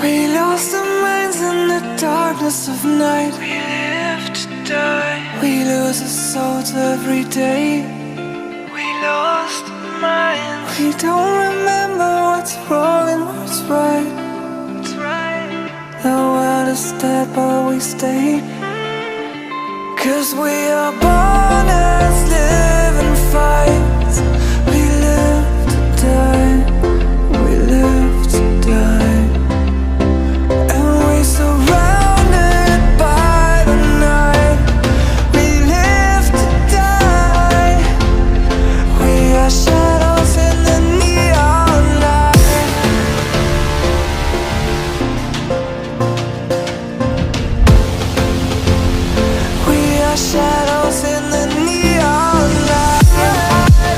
We lost our minds in the darkness of night. We live to die. We lose our souls every day. We lost our minds. We don't remember what's wrong and what's right. That's right. The world is dead but we stay. 'Cause we are born as living fights. We live to die. We live to die. And we surrounded by the night. We live to die. We are shadows in the neon light. We are shadows in the neon light.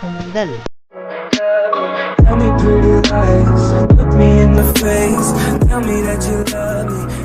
கூந்தல். Tell me pretty lies, look me in the face. Tell me that you love me.